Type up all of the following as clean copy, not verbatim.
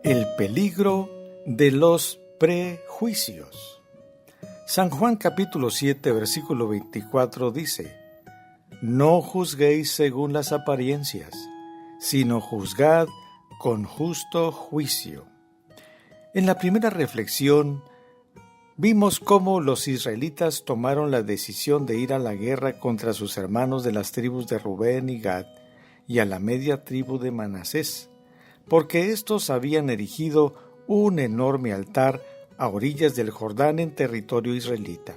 El peligro de los prejuicios. San Juan capítulo 7, versículo 24 dice: No juzguéis según las apariencias, sino juzgad con justo juicio. En la primera reflexión vimos cómo los israelitas tomaron la decisión de ir a la guerra contra sus hermanos de las tribus de Rubén y Gad y a la media tribu de Manasés, porque éstos habían erigido un enorme altar a orillas del Jordán en territorio israelita.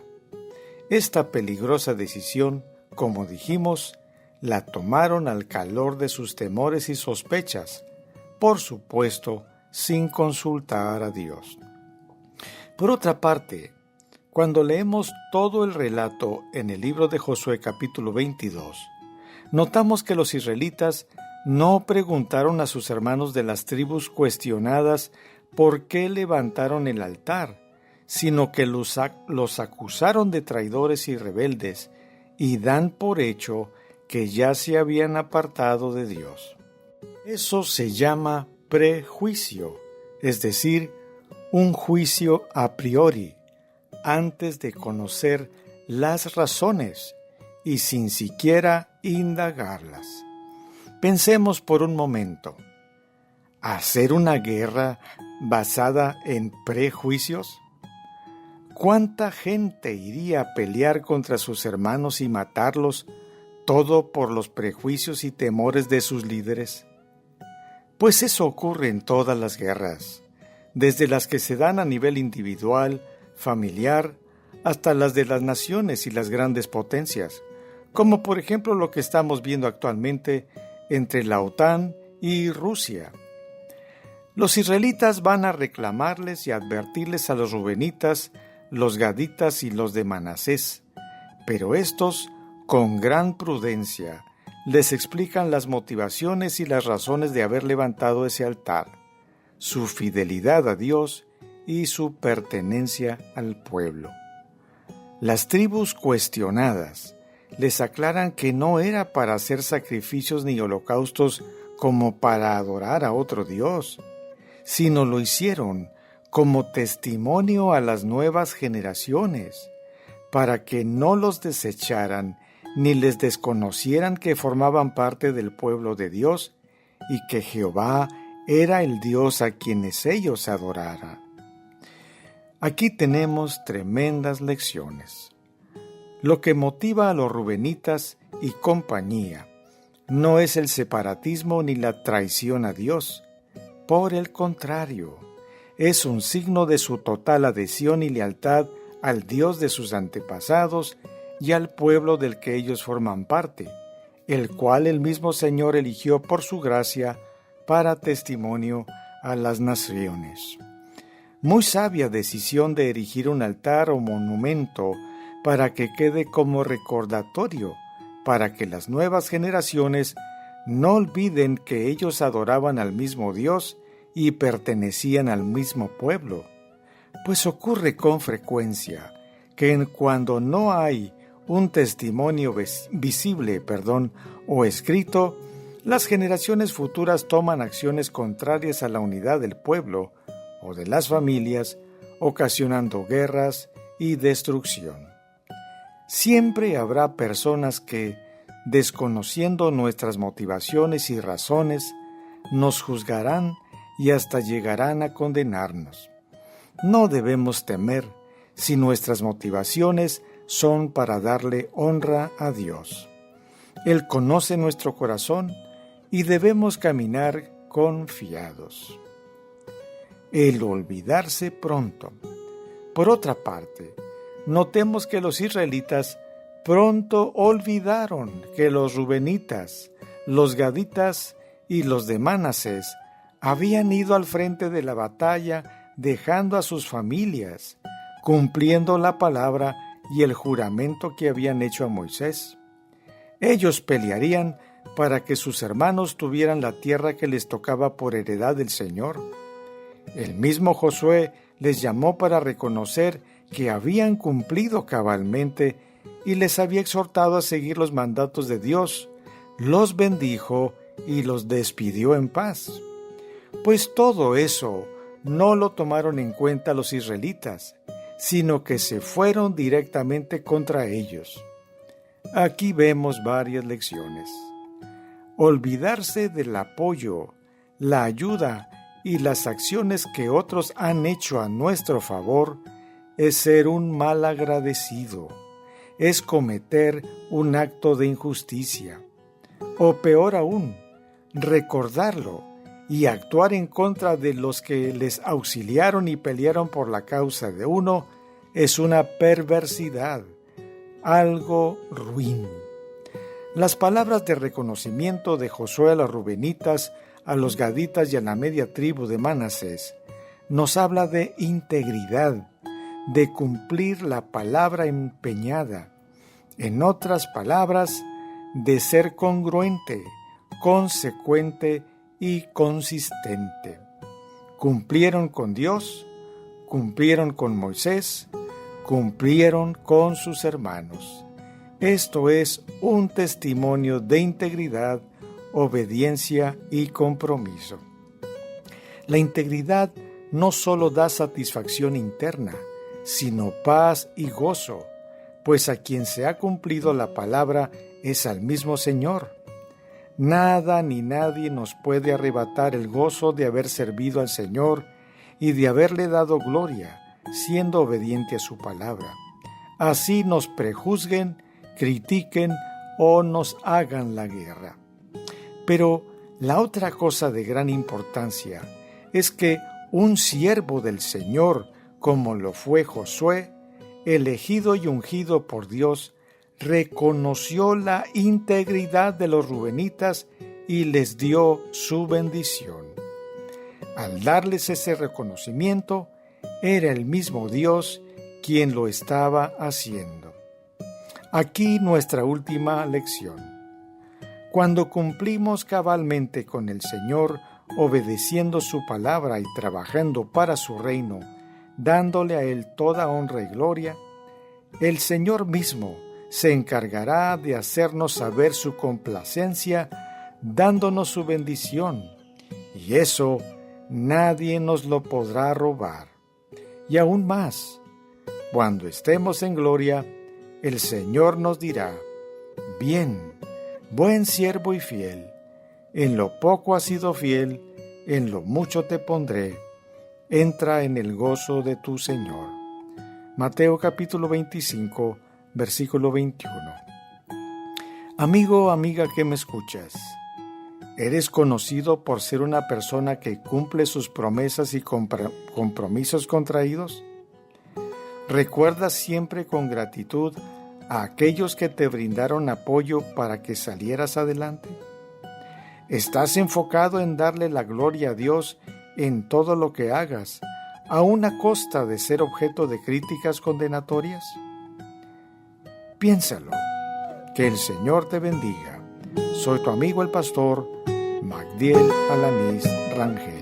Esta peligrosa decisión, como dijimos, la tomaron al calor de sus temores y sospechas, por supuesto, sin consultar a Dios. Por otra parte, cuando leemos todo el relato en el libro de Josué capítulo 22, notamos que los israelitas no preguntaron a sus hermanos de las tribus cuestionadas por qué levantaron el altar, sino que los acusaron de traidores y rebeldes y dan por hecho que ya se habían apartado de Dios. Eso se llama prejuicio, es decir, un juicio a priori, antes de conocer las razones y sin siquiera indagarlas. Pensemos por un momento, ¿hacer una guerra basada en prejuicios? ¿Cuánta gente iría a pelear contra sus hermanos y matarlos, todo por los prejuicios y temores de sus líderes? Pues eso ocurre en todas las guerras, desde las que se dan a nivel individual, familiar, hasta las de las naciones y las grandes potencias, como por ejemplo lo que estamos viendo actualmente entre la OTAN y Rusia. Los israelitas van a reclamarles y advertirles a los rubenitas, los gaditas y los de Manasés, pero estos, con gran prudencia, les explican las motivaciones y las razones de haber levantado ese altar, su fidelidad a Dios y su pertenencia al pueblo. Las tribus cuestionadas les aclaran que no era para hacer sacrificios ni holocaustos como para adorar a otro Dios, sino lo hicieron como testimonio a las nuevas generaciones, para que no los desecharan ni les desconocieran que formaban parte del pueblo de Dios y que Jehová era el Dios a quienes ellos adoraran. Aquí tenemos tremendas lecciones. Lo que motiva a los rubenitas y compañía no es el separatismo ni la traición a Dios. Por el contrario, es un signo de su total adhesión y lealtad al Dios de sus antepasados y al pueblo del que ellos forman parte, el cual el mismo Señor eligió por su gracia para testimonio a las naciones. Muy sabia decisión de erigir un altar o monumento para que quede como recordatorio, para que las nuevas generaciones no olviden que ellos adoraban al mismo Dios y pertenecían al mismo pueblo. Pues ocurre con frecuencia que cuando no hay un testimonio visible, o escrito, las generaciones futuras toman acciones contrarias a la unidad del pueblo o de las familias, ocasionando guerras y destrucción. Siempre habrá personas que, desconociendo nuestras motivaciones y razones, nos juzgarán y hasta llegarán a condenarnos. No debemos temer si nuestras motivaciones son para darle honra a Dios. Él conoce nuestro corazón y debemos caminar confiados. El olvidarse pronto. Por otra parte, notemos que los israelitas pronto olvidaron que los rubenitas, los gaditas y los de Manasés habían ido al frente de la batalla dejando a sus familias, cumpliendo la palabra y el juramento que habían hecho a Moisés. Ellos pelearían para que sus hermanos tuvieran la tierra que les tocaba por heredad del Señor. El mismo Josué les llamó para reconocer que habían cumplido cabalmente y les había exhortado a seguir los mandatos de Dios, los bendijo y los despidió en paz. Pues todo eso no lo tomaron en cuenta los israelitas, sino que se fueron directamente contra ellos. Aquí vemos varias lecciones. Olvidarse del apoyo, la ayuda y las acciones que otros han hecho a nuestro favor es ser un mal agradecido, es cometer un acto de injusticia, o peor aún, recordarlo y actuar en contra de los que les auxiliaron y pelearon por la causa de uno es una perversidad, algo ruin. Las palabras de reconocimiento de Josué a los rubenitas, a los gaditas y a la media tribu de Manasés nos habla de integridad, de cumplir la palabra empeñada. En otras palabras, de ser congruente, consecuente y consistente. Cumplieron con Dios, cumplieron con Moisés, cumplieron con sus hermanos. Esto es un testimonio de integridad, obediencia y compromiso. La integridad no solo da satisfacción interna, sino paz y gozo, pues a quien se ha cumplido la palabra es al mismo Señor. Nada ni nadie nos puede arrebatar el gozo de haber servido al Señor y de haberle dado gloria, siendo obediente a su palabra. Así nos prejuzguen, critiquen o nos hagan la guerra. Pero la otra cosa de gran importancia es que un siervo del Señor, como lo fue Josué, elegido y ungido por Dios, reconoció la integridad de los rubenitas y les dio su bendición. Al darles ese reconocimiento, era el mismo Dios quien lo estaba haciendo. Aquí nuestra última lección. Cuando cumplimos cabalmente con el Señor, obedeciendo su palabra y trabajando para su reino, dándole a Él toda honra y gloria, el Señor mismo se encargará de hacernos saber su complacencia, dándonos su bendición, y eso nadie nos lo podrá robar. Y aún más, cuando estemos en gloria, el Señor nos dirá: bien, buen siervo y fiel, en lo poco has sido fiel, en lo mucho te pondré, entra en el gozo de tu Señor. Mateo capítulo 25, versículo 21. Amigo o amiga que me escuchas, ¿eres conocido por ser una persona que cumple sus promesas y compromisos contraídos? ¿Recuerdas siempre con gratitud a aquellos que te brindaron apoyo para que salieras adelante? ¿Estás enfocado en darle la gloria a Dios en todo lo que hagas, aun a costa de ser objeto de críticas condenatorias? Piénsalo. Que el Señor te bendiga. Soy tu amigo el pastor Magdiel Alanís Rangel.